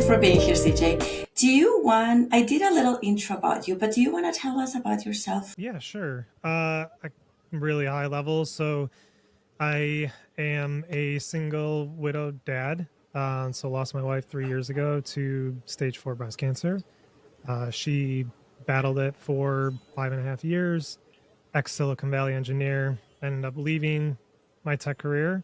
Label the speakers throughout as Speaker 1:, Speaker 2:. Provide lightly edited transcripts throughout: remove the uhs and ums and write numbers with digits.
Speaker 1: for being here, CJ. I did a little intro about you, but do you want to tell us about yourself?
Speaker 2: Yeah, sure. Really high level. So I am a single widowed dad. So lost my wife 3 years ago to stage 4 breast cancer. She battled it for 5.5 years. Ex Silicon Valley engineer. Ended up leaving my tech career,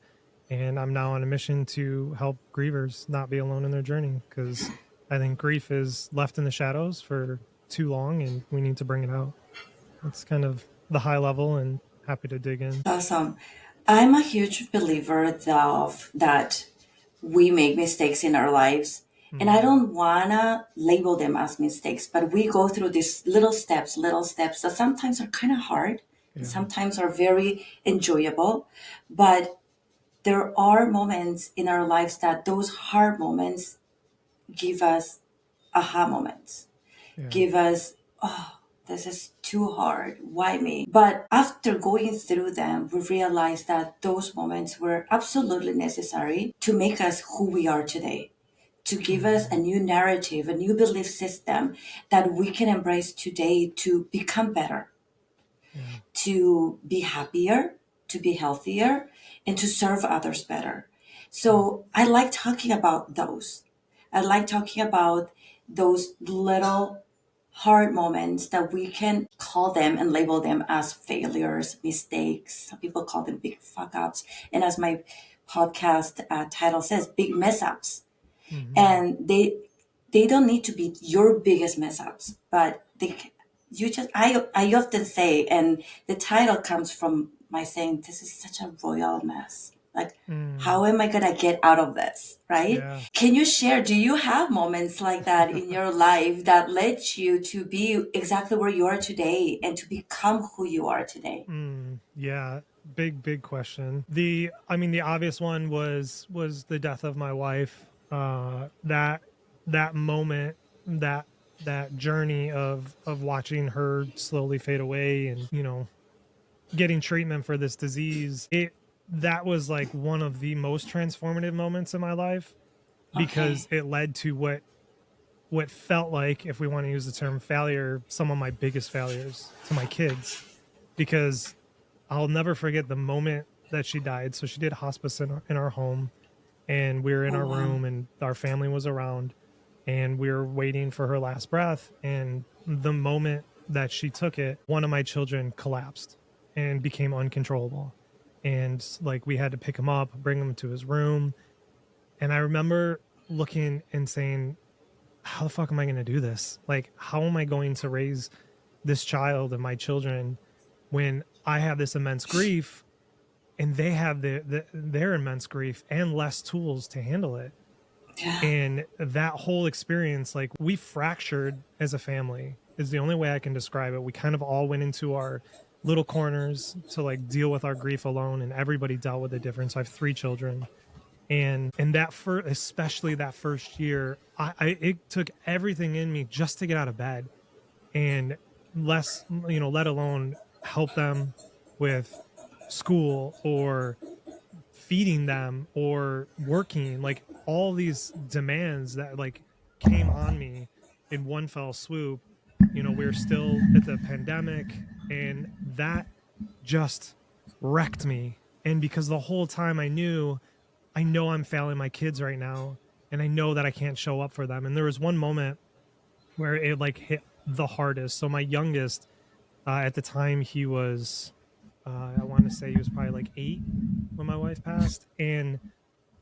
Speaker 2: and I'm now on a mission to help grievers not be alone in their journey, because I think grief is left in the shadows for too long, and we need to bring it out. That's kind of the high level, and happy to dig in.
Speaker 1: Awesome. I'm a huge believer of that we make mistakes in our lives. And I
Speaker 2: Mm,
Speaker 1: don't wanna label them as mistakes, but we go through these little steps that sometimes are kind of hard and
Speaker 2: yeah.
Speaker 1: sometimes are very enjoyable. But there are moments in our lives that those hard moments give us aha moments,
Speaker 2: Yeah.
Speaker 1: give us, oh, this is too hard. Why me? But after going through them, we realized that those moments were absolutely necessary to make us who we are today, to give us a
Speaker 2: Mm,
Speaker 1: new narrative, a new belief system that we can embrace today to become better,
Speaker 2: yeah.
Speaker 1: to be happier, to be healthier, and to serve others better.
Speaker 2: Mm,
Speaker 1: So I like talking about those. I like talking about those little hard moments that we can call them and label them as failures, mistakes. Some people call them big fuck ups. And as my podcast title says, big mess ups.
Speaker 2: mhm.
Speaker 1: And they don't need to be your biggest mess ups, but you just I often say, and the title comes from my saying, this is such a royal mess. Like,
Speaker 2: Mm,
Speaker 1: how am I gonna get out of this, right?
Speaker 2: yeah.
Speaker 1: Can you share, do you have moments like that in your life that led you to be exactly where you are today and to become who you are today?
Speaker 2: Yeah. Big question. The obvious one was the death of my wife. That moment, that that journey of watching her slowly fade away, and getting treatment for this disease, it that was like one of the most transformative moments in my life, because
Speaker 1: Okay.
Speaker 2: it led to what felt like, if we want to use the term failure, some of my biggest failures to my kids. Because I'll never forget the moment that she died. So she did hospice in our home, and we were in
Speaker 1: Oh,
Speaker 2: our
Speaker 1: wow.
Speaker 2: room, and our family was around, and we were waiting for her last breath. And the moment that she took it, one of my children collapsed and became uncontrollable. And like, we had to pick him up, bring him to his room. And I remember looking and saying, how the fuck am I going to do this? Like, how am I going to raise this child and my children when I have this immense grief, and they have their immense grief and less tools to handle it?
Speaker 1: Yeah.
Speaker 2: And that whole experience, like, we fractured as a family, is the only way I can describe it. We kind of all went into our little corners to like deal with our grief alone, and everybody dealt with it different. So I have 3 children, and that especially that first year, I it took everything in me just to get out of bed, and less, let alone help them with school or feeding them or working, like all these demands that like came on me in one fell swoop. We're still at the pandemic, and that just wrecked me. And because the whole time I know I'm failing my kids right now, and I know that I can't show up for them. And there was one moment where it like hit the hardest. So my youngest, at the time, he was, I want to say he was probably like 8 when my wife passed. And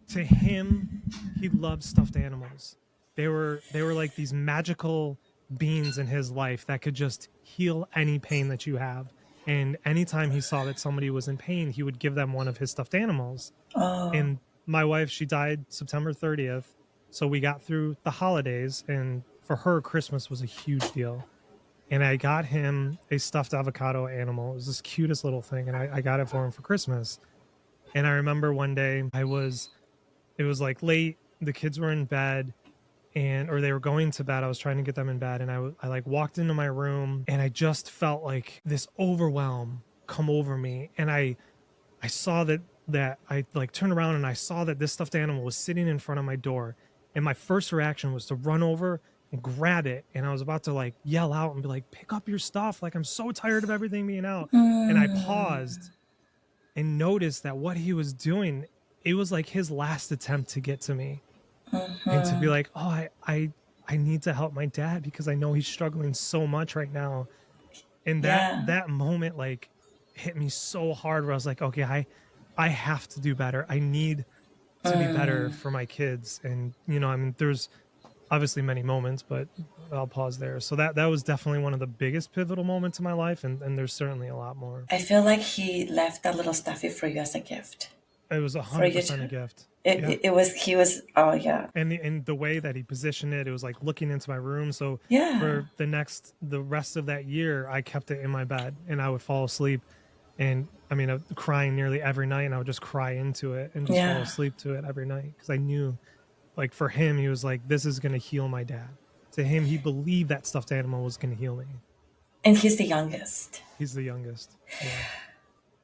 Speaker 2: to him, he loved stuffed animals. They were like these magical beings in his life that could just heal any pain that you have. And anytime he saw that somebody was in pain, he would give them one of his stuffed animals.
Speaker 1: Oh,
Speaker 2: And my wife, she died September 30th. So we got through the holidays, and for her, Christmas was a huge deal. And I got him a stuffed avocado animal. It was this cutest little thing, and I got it for him for Christmas. And I remember one day, it was like late, the kids were in bed, or they were going to bed. I was trying to get them in bed, and I like walked into my room, and I just felt like this overwhelm come over me. And I saw that I like turned around, and I saw that this stuffed animal was sitting in front of my door, And my first reaction was to run over and grab it. And I was about to like yell out and be like, pick up your stuff. Like, I'm so tired of everything being out. And I paused and noticed that what he was doing, it was like his last attempt to get to me and to be like, oh, I need to help my dad because I know he's struggling so much right now. And
Speaker 1: Yeah.
Speaker 2: that moment like hit me so hard where I was like, okay, I have to do better. I need to be better for my kids. And, you know, I mean, there's obviously many moments, but I'll pause there. So that was definitely one of the biggest pivotal moments in my life. And there's certainly a lot more.
Speaker 1: I feel like he left a little stuffy for you as a gift.
Speaker 2: It was
Speaker 1: For you
Speaker 2: 100% a
Speaker 1: to,
Speaker 2: gift.
Speaker 1: it,
Speaker 2: Yeah.
Speaker 1: it was, he was, oh yeah.
Speaker 2: And the way that he positioned it, it was like looking into my room. So
Speaker 1: Yeah.
Speaker 2: for the rest of that year, I kept it in my bed and I would fall asleep. And I mean, I'm crying nearly every night, and I would just cry into it and just fall
Speaker 1: Yeah.
Speaker 2: asleep to it every night because I knew, like, for him, he was like, "This is gonna heal my dad." To him, he believed that stuffed animal was gonna heal me.
Speaker 1: And he's the youngest.
Speaker 2: He's the youngest. Yeah.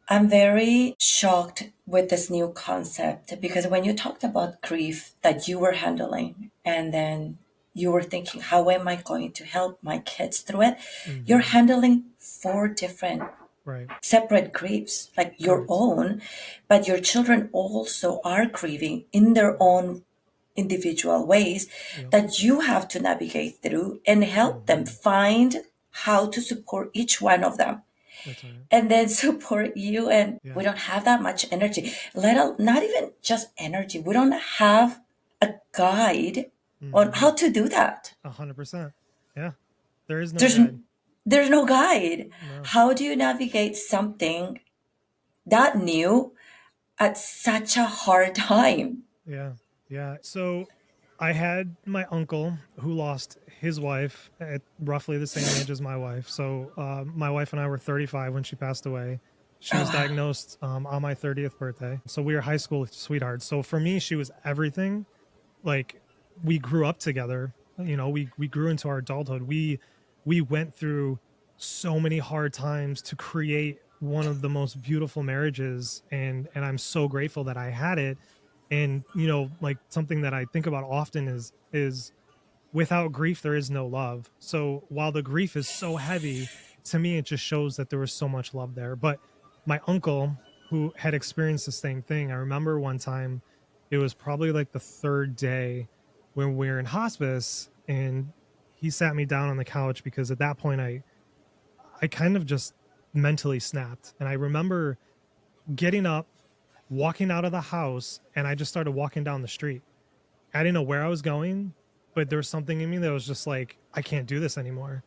Speaker 1: I'm very shocked with this new concept because when you talked about grief that you were handling and then you were thinking, how am I going to help my kids through it? You're
Speaker 2: Mm-hmm.
Speaker 1: handling four different
Speaker 2: Right.
Speaker 1: separate griefs, like your
Speaker 2: Right.
Speaker 1: own, but your children also are grieving in their own individual ways
Speaker 2: Yep.
Speaker 1: that you have to navigate through and help them
Speaker 2: Mm-hmm.
Speaker 1: find how to support each one of them
Speaker 2: That's right.
Speaker 1: and then support you. And
Speaker 2: Yeah.
Speaker 1: we don't have that much energy, not even just energy, we don't have a guide on
Speaker 2: Mm-hmm.
Speaker 1: how to do that.
Speaker 2: 100%. Yeah. There is no
Speaker 1: there's
Speaker 2: guide.
Speaker 1: there's no guide.
Speaker 2: No.
Speaker 1: How do you navigate something that new at such a hard time?
Speaker 2: Yeah. Yeah. So I had my uncle who lost his wife at roughly the same age as my wife. So my wife and I were 35 when she passed away. She was diagnosed on my 30th birthday. So we were high school sweethearts. So for me, she was everything. Like, we grew up together. You know, we grew into our adulthood. We went through so many hard times to create one of the most beautiful marriages, and I'm so grateful that I had it. And you know, like, something that I think about often is without grief there is no love. So while the grief is so heavy, to me it just shows that there was so much love there. But my uncle, who had experienced the same thing, I remember one time, it was probably like the third day when we were in hospice, and he sat me down on the couch because at that point I kind of just mentally snapped. And I remember getting up, walking out of the house, and I just started walking down the street. I didn't know where I was going, but there was something in me that was just like, I can't do this anymore.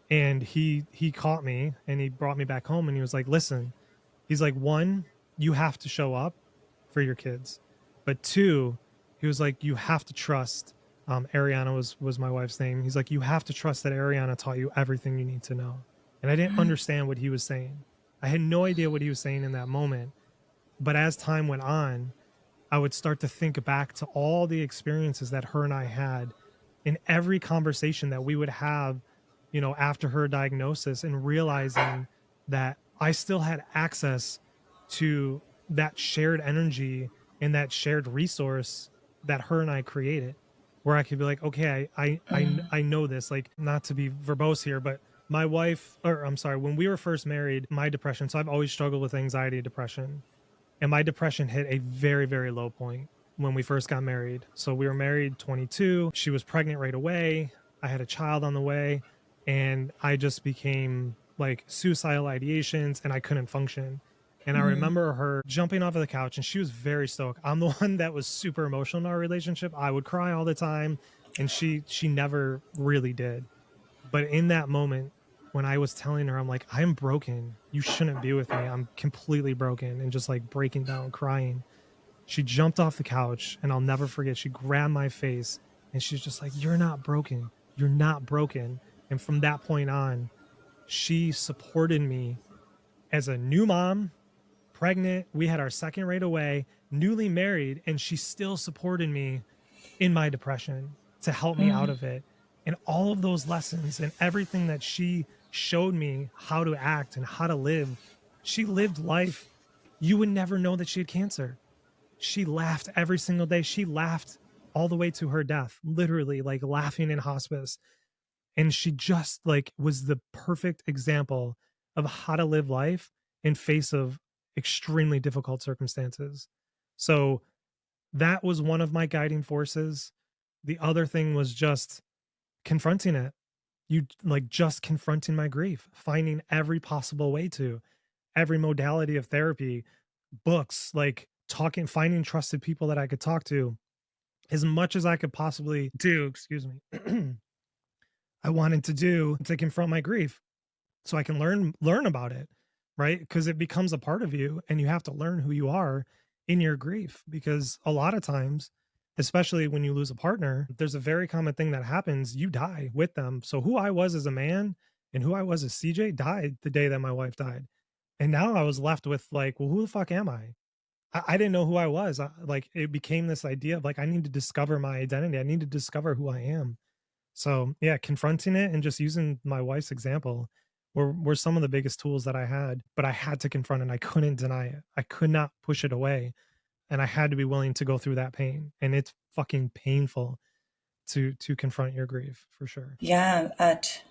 Speaker 2: And he caught me and he brought me back home, and he was like, listen, he's like, one, you have to show up for your kids. But two, he was like, you have to trust, Ariana was my wife's name. He's like, you have to trust that Ariana taught you everything you need to know. And I didn't understand what he was saying. I had no idea what he was saying in that moment. But as time went on, I would start to think back to all the experiences that her and I had in every conversation that we would have, you know, after her diagnosis, and realizing that I still had access to that shared energy and that shared resource that her and I created, where I could be like, okay, I know this, like, not to be verbose here, but my wife, or I'm sorry, when we were first married, my depression, so I've always struggled with anxiety, depression. And my depression hit a very, very low point when we first got married. So we were married 22. She was pregnant right away. I had a child on the way. And I just became like suicidal ideations, and I couldn't function. And I remember her jumping off of the couch, and she was very stoked. I'm the one that was super emotional in our relationship. I would cry all the time, and she never really did. But in that moment, when I was telling her, I'm like, I'm broken. You shouldn't be with me. I'm completely broken, and just like breaking down, crying. She jumped off the couch, and I'll never forget. She grabbed my face, and she's just like, you're not broken. You're not broken. And from that point on, she supported me as a new mom, pregnant. We had our second right away, newly married, and she still supported me in my depression to help me out of it. And all of those lessons and everything that she showed me how to act and how to live, she lived life. You would never know that she had cancer. She laughed every single day. She laughed all the way to her death, literally like laughing in hospice. And she just like was the perfect example of how to live life in face of extremely difficult circumstances. So that was one of my guiding forces. The other thing was just confronting it. You like just confronting my grief, finding every possible way to, every modality of therapy, books, like talking, finding trusted people that I could talk to as much as I could possibly do, excuse me. I wanted to do to confront my grief so I can learn about it, right? Because it becomes a part of you and you have to learn who you are in your grief, because a lot of times, especially when you lose a partner, there's a very common thing that happens. You die with them. So who I was as a man and who I was as CJ died the day that my wife died. And now I was left with like, well, who the fuck am I? I didn't know who I was. Like it became this idea of like, I need to discover my identity. I need to discover who I am. So yeah, confronting it and just using my wife's example were some of the biggest tools that I had, but I had to confront it. I couldn't deny it. I could not push it away. And I had to be willing to go through that pain. And it's fucking painful to confront your grief, for sure.
Speaker 1: Yeah, at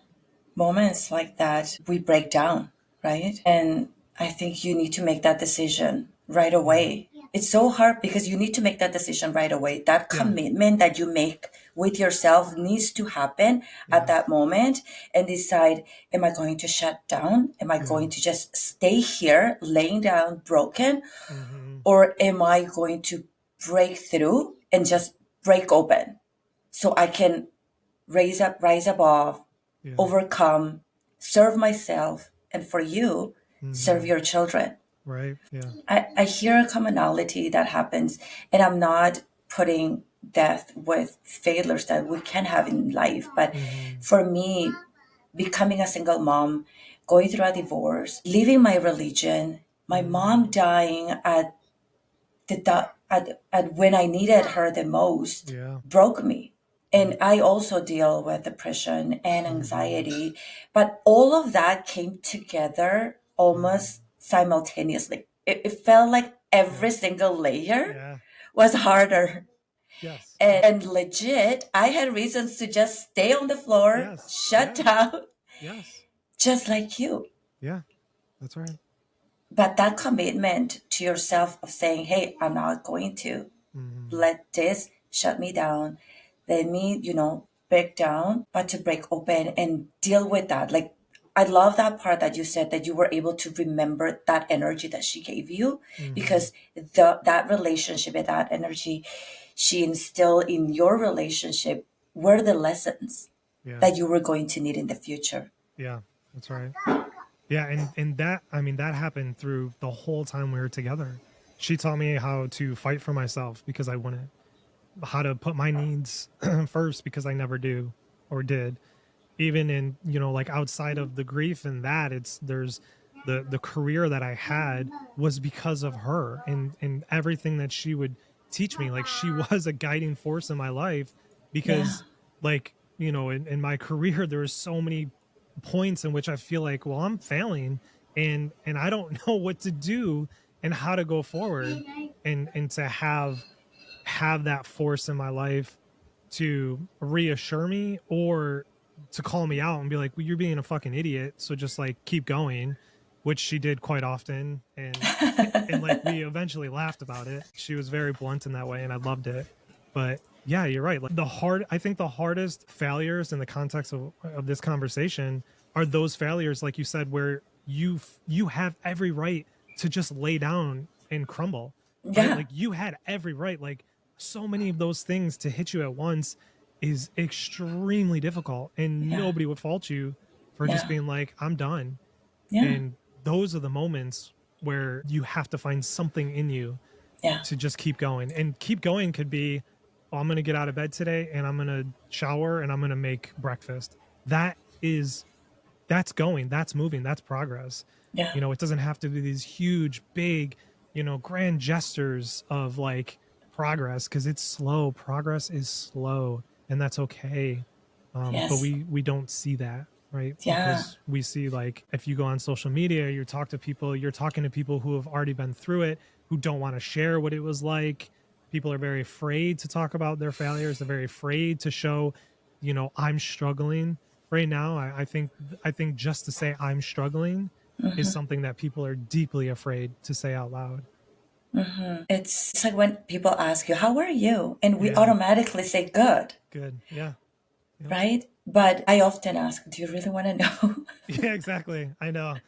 Speaker 1: moments like that, we break down, right? And I think you need to make that decision right away. It's so hard because you need to make that decision right away. That
Speaker 2: Yeah.
Speaker 1: commitment that you make with yourself needs to happen
Speaker 2: Yeah.
Speaker 1: at that moment and decide, am I going to shut down? Am I going to just stay here laying down broken?
Speaker 2: Mm-hmm.
Speaker 1: Or am I going to break through and just break open so I can rise above,
Speaker 2: Yeah.
Speaker 1: overcome, serve myself, and for you, serve
Speaker 2: Mm-hmm.
Speaker 1: your children.
Speaker 2: Right. Yeah.
Speaker 1: I hear a commonality that happens, and I'm not putting death with failures that we can have in life, but
Speaker 2: Mm-hmm.
Speaker 1: for me, becoming a single mom, going through a divorce, leaving my religion, my mom dying at when I needed her the most,
Speaker 2: Yeah.
Speaker 1: broke me. And I also deal with depression and anxiety, but all of that came together almost simultaneously. It felt like every single layer
Speaker 2: Yeah.
Speaker 1: was harder.
Speaker 2: Yes.
Speaker 1: And legit, I had reasons to just stay on the floor,
Speaker 2: Yes.
Speaker 1: shut
Speaker 2: Yeah.
Speaker 1: down,
Speaker 2: Yes.
Speaker 1: just like you.
Speaker 2: Yeah. That's right.
Speaker 1: But that commitment to yourself of saying, hey, I'm not going to
Speaker 2: Mm-hmm.
Speaker 1: let this shut me down, let me, break down, but to break open and deal with that. Like, I love that part that you said that you were able to remember that energy that she gave you,
Speaker 2: Mm-hmm.
Speaker 1: because that relationship and that energy she instilled in your relationship were the lessons
Speaker 2: Yeah.
Speaker 1: that you were going to need in the future.
Speaker 2: Yeah. That's right. Yeah, and that, I mean, that happened through the whole time we were together. She taught me how to fight for myself because I wouldn't, how to put my needs first because I never do or did. Even in, like outside of the grief and that, there's the career that I had was because of her and everything that she would teach me. Like she was a guiding force in my life
Speaker 1: Yeah.
Speaker 2: because like, in my career, there was so many points in which I feel like, well, I'm failing and I don't know what to do and how to go forward, and to have that force in my life to reassure me or to call me out and be like, well, you're being a fucking idiot, so just like keep going, which she did quite often. And like we eventually laughed about it. She was very blunt in that way and I loved it. But yeah, you're right. Like I think the hardest failures in the context of this conversation are those failures, like you said, where you have every right to just lay down and crumble, right?
Speaker 1: Yeah.
Speaker 2: Like you had every right. Like so many of those things to hit you at once is extremely difficult, and
Speaker 1: Yeah.
Speaker 2: nobody would fault you for just
Speaker 1: Yeah.
Speaker 2: being like, I'm done.
Speaker 1: Yeah.
Speaker 2: And those are the moments where you have to find something in you
Speaker 1: Yeah.
Speaker 2: to just keep going. And keep going could be, oh, I'm going to get out of bed today and I'm going to shower and I'm going to make breakfast. That's going, that's moving, that's progress.
Speaker 1: Yeah.
Speaker 2: It doesn't have to be these huge, big, grand gestures of like progress, because it's slow. Progress is slow, and that's okay. But
Speaker 1: Yes.
Speaker 2: we don't see that, right?
Speaker 1: Yeah.
Speaker 2: Because we see, like, if you go on social media, you're talking to people who have already been through it, who don't want to share what it was like. People are very afraid to talk about their failures. They're very afraid to show, I'm struggling right now. I think just to say I'm struggling is something that people are deeply afraid to say out loud.
Speaker 1: It's like when people ask you, "How are you?" and we
Speaker 2: Yeah,
Speaker 1: automatically say, "Good,"
Speaker 2: good. Yeah. Yep.
Speaker 1: right? But I often ask, "Do you really want to know?"
Speaker 2: Yeah, exactly. I know.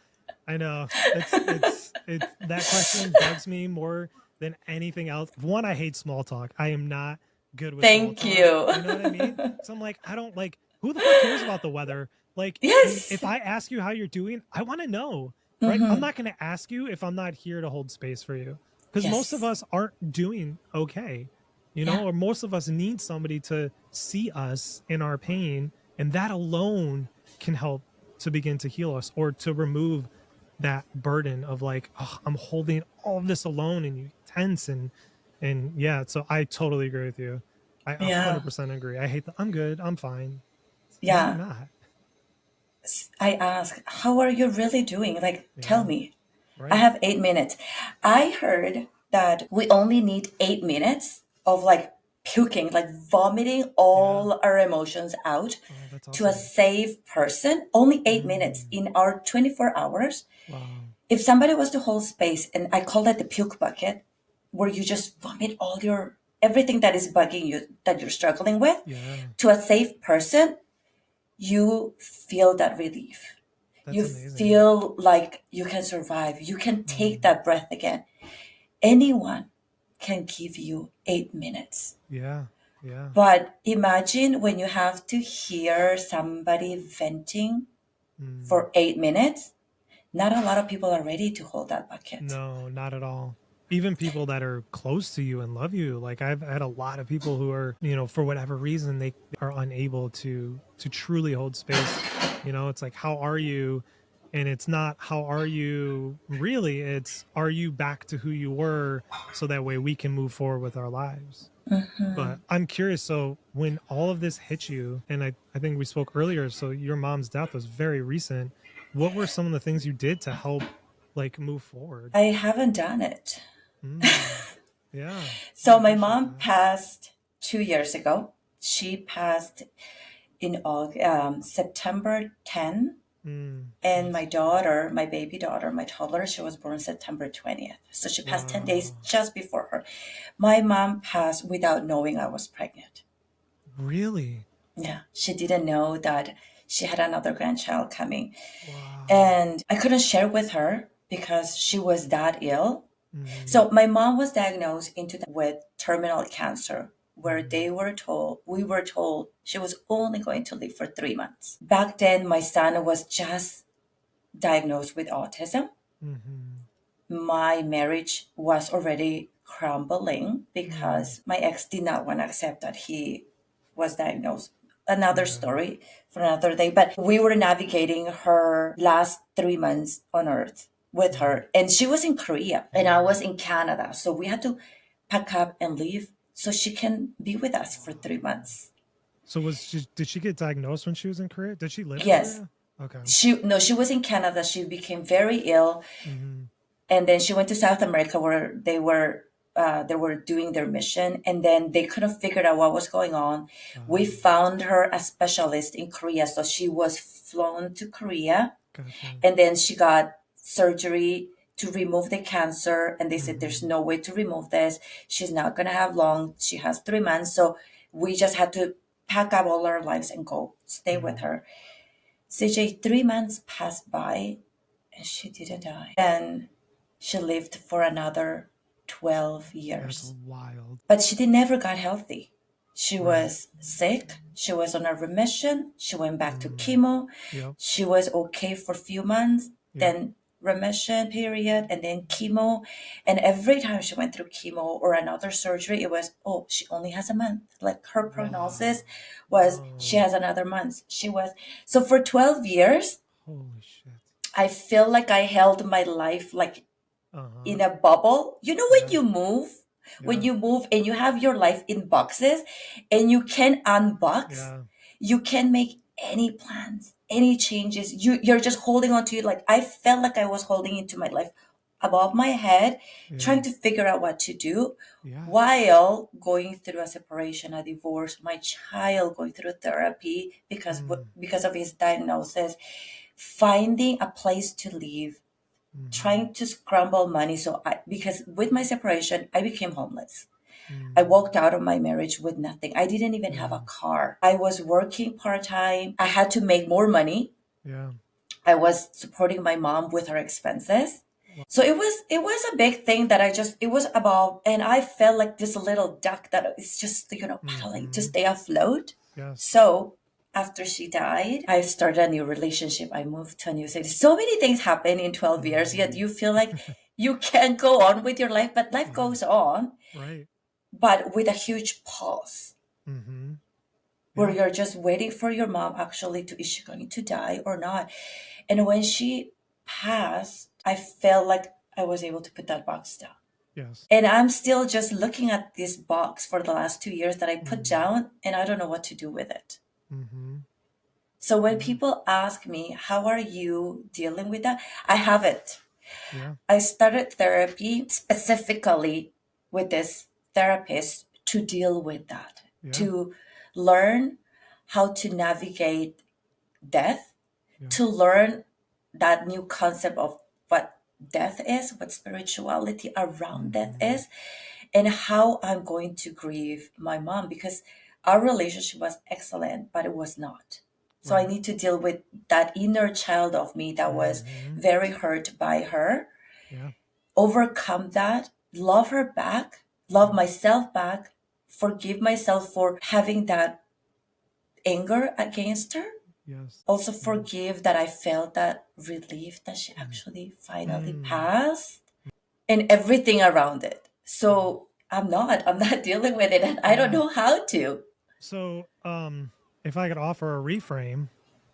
Speaker 2: I know. It's that question bugs me more than anything else. One, I hate small talk. I am not good with small
Speaker 1: Thank
Speaker 2: talk.
Speaker 1: you.
Speaker 2: You know what I mean? So I'm like, I don't like who the fuck cares about the weather? Like, and
Speaker 1: Yes.
Speaker 2: if I ask you how you're doing, I want to know, right? I'm not going to ask you if I'm not here to hold space for you. Because most of
Speaker 1: Yes.
Speaker 2: us aren't doing okay,
Speaker 1: Yeah.
Speaker 2: or most of us need somebody to see us in our pain, and that alone can help to begin to heal us or to remove that burden of like, oh, I'm holding all of this alone, and you tense and yeah. So I totally agree with you. I
Speaker 1: Yeah.
Speaker 2: 100% agree. I hate that. I'm good. I'm fine. No, you're
Speaker 1: Yeah.
Speaker 2: not.
Speaker 1: I ask, "How are you really doing?" Like, tell
Speaker 2: Yeah.
Speaker 1: me. I
Speaker 2: Right.
Speaker 1: have 8 minutes. I heard that we only need 8 minutes of like puking, like vomiting
Speaker 2: Yeah.
Speaker 1: all our emotions out
Speaker 2: Oh, that's
Speaker 1: to a
Speaker 2: awesome.
Speaker 1: safe person. Only 8 minutes
Speaker 2: Mm,
Speaker 1: in our 24 hours.
Speaker 2: wow.
Speaker 1: If somebody was to hold space, and I call that the puke bucket, where you just vomit all your everything that is bugging you, that you're struggling with,
Speaker 2: Yeah.
Speaker 1: to a safe person, you feel that relief.
Speaker 2: That's
Speaker 1: You
Speaker 2: amazing.
Speaker 1: feel like you can survive. You can take
Speaker 2: Mm,
Speaker 1: that breath again. Anyone can give you 8 minutes.
Speaker 2: yeah. Yeah.
Speaker 1: But imagine when you have to hear somebody venting
Speaker 2: Mm.
Speaker 1: for 8 minutes. Not a lot of people are ready to hold that bucket.
Speaker 2: No, not at all. Even people that are close to you and love you. Like I've had a lot of people who are, for whatever reason they are unable to truly hold space. It's like, how are you? And it's not how are you really, it's are you back to who you were so that way we can move forward with our lives. But I'm curious, so when all of this hit you, and I think we spoke earlier, so your mom's death was very recent. What were some of the things you did to help like move forward?
Speaker 1: I haven't done it.
Speaker 2: Mm, yeah, I
Speaker 1: So my
Speaker 2: appreciate
Speaker 1: mom
Speaker 2: that.
Speaker 1: passed 2 years ago. She passed in September 10. And my
Speaker 2: Yes.
Speaker 1: daughter, my baby daughter, my toddler, she was born September 20th. So she passed 10 days
Speaker 2: Wow.
Speaker 1: just before her. My mom passed without knowing I was pregnant.
Speaker 2: Really?
Speaker 1: Yeah, she didn't know that she had another grandchild coming.
Speaker 2: Wow.
Speaker 1: And I couldn't share with her because she was that ill.
Speaker 2: Mm,
Speaker 1: So my mom was diagnosed with terminal cancer, where
Speaker 2: mm,
Speaker 1: we were told she was only going to live for 3 months. Back then, my son was just diagnosed with autism.
Speaker 2: mm,
Speaker 1: My marriage was already crumbling
Speaker 2: mm,
Speaker 1: because my ex did not want to accept that he was diagnosed. Another
Speaker 2: yeah.
Speaker 1: story for another day. But we were navigating her last 3 months on earth with
Speaker 2: Mm,
Speaker 1: her. And she was in Korea and I was in Canada. So we had to pack up and leave so she can be with us for
Speaker 2: wow.
Speaker 1: 3 months.
Speaker 2: So did she get diagnosed when she was in Korea? Did she live in
Speaker 1: Yes.
Speaker 2: Korea? Okay.
Speaker 1: She was in Canada. She became very ill.
Speaker 2: Mm,
Speaker 1: And then she went to South America where they were doing their mission, and then they couldn't figure out what was going on. We
Speaker 2: um,
Speaker 1: found her a specialist in Korea, so she was flown to Korea,
Speaker 2: gotcha.
Speaker 1: and then she got surgery to remove the cancer, and they said there's
Speaker 2: Mm,
Speaker 1: no way to remove this. She's not gonna have long. She has 3 months, so we just had to pack up all our lives and go stay with
Speaker 2: mm,
Speaker 1: her. CJ, 3 months passed by and she didn't die. And she lived for another 12
Speaker 2: that's
Speaker 1: years.
Speaker 2: wild.
Speaker 1: But she did never got healthy. She
Speaker 2: Right.
Speaker 1: was sick. She was on a remission. She went back to
Speaker 2: Mm,
Speaker 1: chemo.
Speaker 2: yep.
Speaker 1: She was okay for a few months,
Speaker 2: Yep.
Speaker 1: then remission period, and then chemo. And every time she went through chemo or another surgery, it was, oh, she only has a month. Like her
Speaker 2: Wow.
Speaker 1: prognosis was she
Speaker 2: Whoa.
Speaker 1: has another month. She was, so for 12 years,
Speaker 2: Holy shit.
Speaker 1: I feel like I held my life like
Speaker 2: Uh-huh.
Speaker 1: in a bubble. You know when
Speaker 2: Yeah.
Speaker 1: you move? When
Speaker 2: Yeah.
Speaker 1: you move and you have your life in boxes and you can unbox,
Speaker 2: Yeah.
Speaker 1: you can make any plans, any changes. You're just holding on to it. Like I felt like I was holding into my life above my head,
Speaker 2: Yeah.
Speaker 1: trying to figure out what to do
Speaker 2: Yeah.
Speaker 1: while going through a separation, a divorce, my child going through therapy
Speaker 2: Mm.
Speaker 1: because of his diagnosis, finding a place to live,
Speaker 2: Mm-hmm.
Speaker 1: trying to scramble money. So I, because with my separation, I became homeless. I
Speaker 2: Mm.
Speaker 1: walked out of my marriage with nothing. I didn't even have a
Speaker 2: Yeah.
Speaker 1: car. I was working part time. I had to make more money.
Speaker 2: Yeah.
Speaker 1: I was supporting my mom with her expenses.
Speaker 2: Wow.
Speaker 1: So it was a big thing that I just it was about, and I felt like this little duck that is just paddling to
Speaker 2: Mm-hmm.
Speaker 1: stay afloat.
Speaker 2: Yes.
Speaker 1: So after she died, I started a new relationship. I moved to a new city. So many things happen in 12 years. Yet
Speaker 2: Mm-hmm.
Speaker 1: you feel like you can't go on with your life, but life
Speaker 2: Yeah.
Speaker 1: goes on,
Speaker 2: Right.
Speaker 1: but with a huge pause
Speaker 2: Mm-hmm.
Speaker 1: where
Speaker 2: Yeah.
Speaker 1: you're just waiting for your mom actually to, is she going to die or not? And when she passed, I felt like I was able to put that box down.
Speaker 2: Yes.
Speaker 1: And I'm still just looking at this box for the last 2 years that I put
Speaker 2: Mm-hmm.
Speaker 1: down, and I don't know what to do with it.
Speaker 2: Mm-hmm.
Speaker 1: So when
Speaker 2: Yeah.
Speaker 1: people ask me, how are you dealing with that? I have it.
Speaker 2: Yeah.
Speaker 1: I started therapy specifically with this therapist to deal with that,
Speaker 2: Yeah.
Speaker 1: to learn how to navigate death,
Speaker 2: Yeah.
Speaker 1: to learn that new concept of what death is, what spirituality around death
Speaker 2: Mm-hmm.
Speaker 1: is, and how I'm going to grieve my mom because our relationship was excellent, but it was not. So I
Speaker 2: Right.
Speaker 1: need to deal with that inner child of me that was
Speaker 2: Mm-hmm.
Speaker 1: very hurt by her,
Speaker 2: Yeah.
Speaker 1: overcome that, love her back, love
Speaker 2: Yeah.
Speaker 1: myself back, forgive myself for having that anger against her,
Speaker 2: Yes.
Speaker 1: also
Speaker 2: Yeah.
Speaker 1: forgive that I felt that relief that she
Speaker 2: Mm.
Speaker 1: actually finally
Speaker 2: Mm.
Speaker 1: passed and everything around it.
Speaker 2: Yeah.
Speaker 1: So I'm not dealing with it and I don't
Speaker 2: Yeah.
Speaker 1: know how to.
Speaker 2: So, if I could offer a reframe,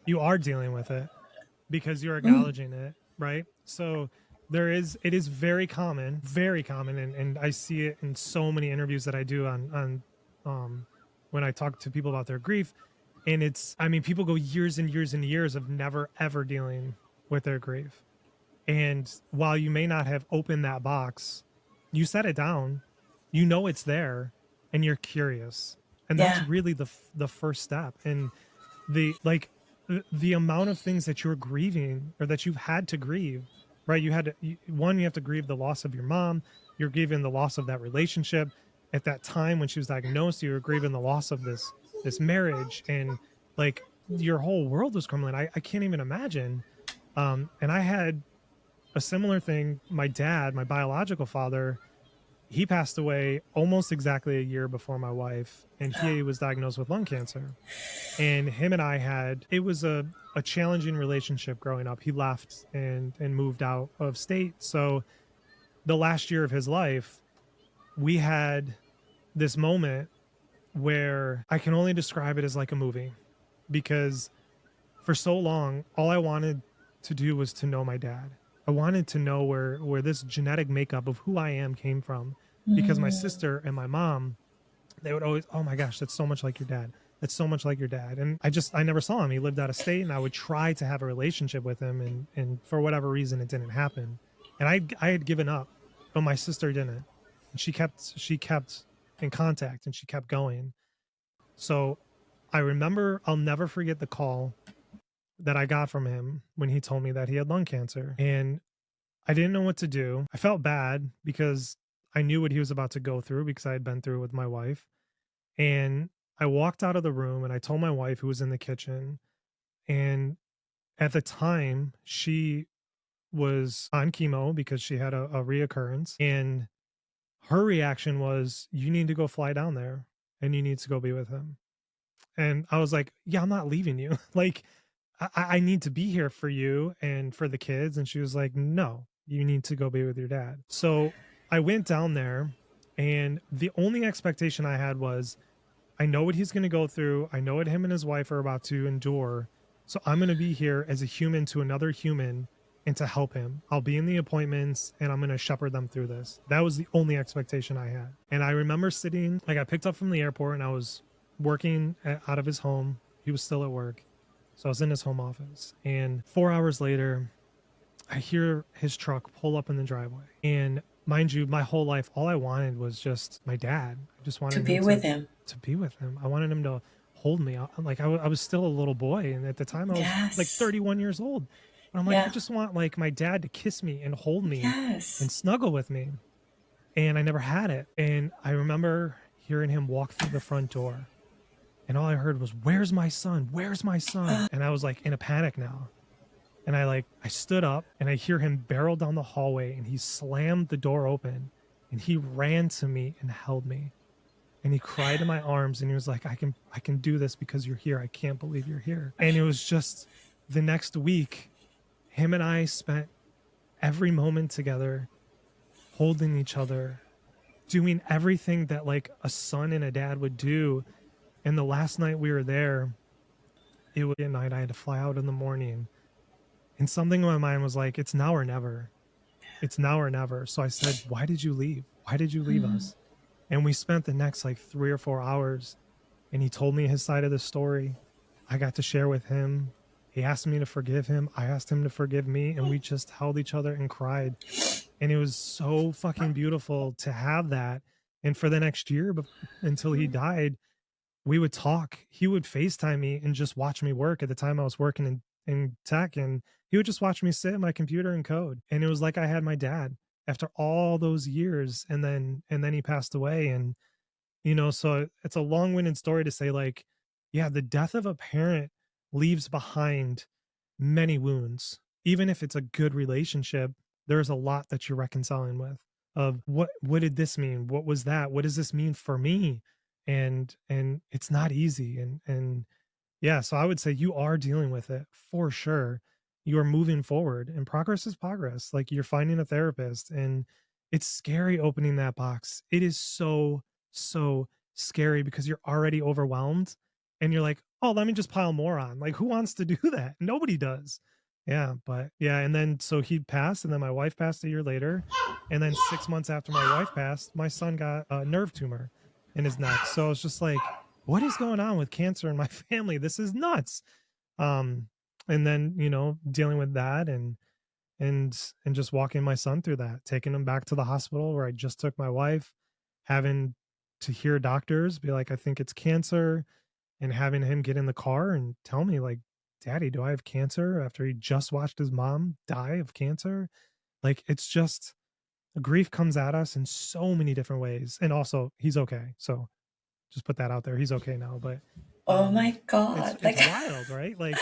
Speaker 2: you are dealing with it because you're
Speaker 1: Mm,
Speaker 2: acknowledging it, right? So it is very common, and I see it in so many interviews that I do um, when I talk to people about their grief. And I mean, people go years and years and years of never ever dealing with their grief. And while you may not have opened that box, you set it down, you know it's there, and you're curious. And that's
Speaker 1: yeah.
Speaker 2: really the first step. And the amount of things that you're grieving or that you've had to grieve, right? One, you have to grieve the loss of your mom. You're grieving the loss of that relationship. At that time when she was diagnosed, you were grieving the loss of this marriage, and like your whole world was crumbling. I can't even imagine. And I had a similar thing. My dad, my biological father, he passed away almost exactly a year before my wife, and he was diagnosed with lung cancer. And him and I had it was a challenging relationship growing up. He left and moved out of state. So the last year of his life, we had this moment where I can only describe it as like a movie, because for so long all I wanted to do was to know my dad. I wanted to know where this genetic makeup of who I am came from, because my
Speaker 1: Mm,
Speaker 2: sister and my mom, they would always, oh my gosh, that's so much like your dad. That's so much like your dad. And I never saw him. He lived out of state, and I would try to have a relationship with him, and for whatever reason it didn't happen. And I had given up, but my sister didn't. And she kept in contact, and she kept going. So I remember, I'll never forget the call that I got from him when he told me that he had lung cancer. And I didn't know what to do. I felt bad because I knew what he was about to go through because I had been through it with my wife. And I walked out of the room and I told my wife, who was in the kitchen. And at the time, she was on chemo because she had a reoccurrence. And her reaction was, you need to go fly down there and you need to go be with him. And I was like, yeah, I'm not leaving you. Like, I need to be here for you and for the kids. And she was like, no, you need to go be with your dad. So I went down there, and the only expectation I had was, I know what he's going to go through. I know what him and his wife are about to endure. So I'm going to be here as a human to another human and to help him. I'll be in the appointments and I'm going to shepherd them through this. That was the only expectation I had. And I remember sitting, I got picked up from the airport and I was working out of his home. He was still at work. So I was in his home office. And 4 hours later, I hear his truck pull up in the driveway. And mind you, my whole life, all I wanted was just my dad. I just
Speaker 1: To
Speaker 2: wanted him
Speaker 1: be with him.
Speaker 2: to be with him. I wanted him to hold me. I was still a little boy. And at the time I was like
Speaker 1: Yes.
Speaker 2: 31 years old. And I'm like, I
Speaker 1: Yeah.
Speaker 2: just want like my dad to kiss me and hold me and
Speaker 1: Yes.
Speaker 2: snuggle with me. And I never had it. And I remember hearing him walk through the front door. And all I heard was, "Where's my son? Where's my son?" And I was like in a panic now. And I stood up and I hear him barrel down the hallway and he slammed the door open and he ran to me and held me. And he cried in my arms and he was like, I can do this because you're here. I can't believe you're here. And it was just the next week, him and I spent every moment together, holding each other, doing everything that like a son and a dad would do. And the last night we were there, it was at night. I had to fly out in the morning. And something in my mind was like, it's now or never. It's now or never. So I said, why did you leave? Why did you leave us? And we spent the next like 3 or 4 hours and he told me his side of the story. I got to share with him. He asked me to forgive him. I asked him to forgive me. And we just held each other and cried. And it was so fucking beautiful to have that. And for the next year, until he died, we would talk. He would FaceTime me and just watch me work. At the time I was working in tech, and he would just watch me sit at my computer and code. And it was like I had my dad after all those years. And then he passed away. And, so it's a long-winded story to say like, yeah, the death of a parent leaves behind many wounds. Even if it's a good relationship, there's a lot that you're reconciling with of what did this mean? What was that? What does this mean for me? And it's not easy. And yeah, so I would say you are dealing with it for sure. You are moving forward and progress is progress. Like you're finding a therapist and it's scary opening that box. It is so, so scary because you're already overwhelmed and you're like, oh, let me just pile more on. Like who wants to do that? Nobody does. Yeah, but yeah, and then so he passed and then my wife passed a year later. And then 6 months after my wife passed, my son got a nerve tumor in his neck. So it's just like, what is going on with cancer in my family? This is nuts. Um, and then, dealing with that and just walking my son through that, taking him back to the hospital where I just took my wife, having to hear doctors be like, I think it's cancer, and having him get in the car and tell me like, Daddy, do I have cancer after he just watched his mom die of cancer? Like it's just grief comes at us in so many different ways. And also he's okay. So just put that out there. He's okay now, but
Speaker 1: Oh my
Speaker 2: it's
Speaker 1: God.
Speaker 2: it's wild, right? Like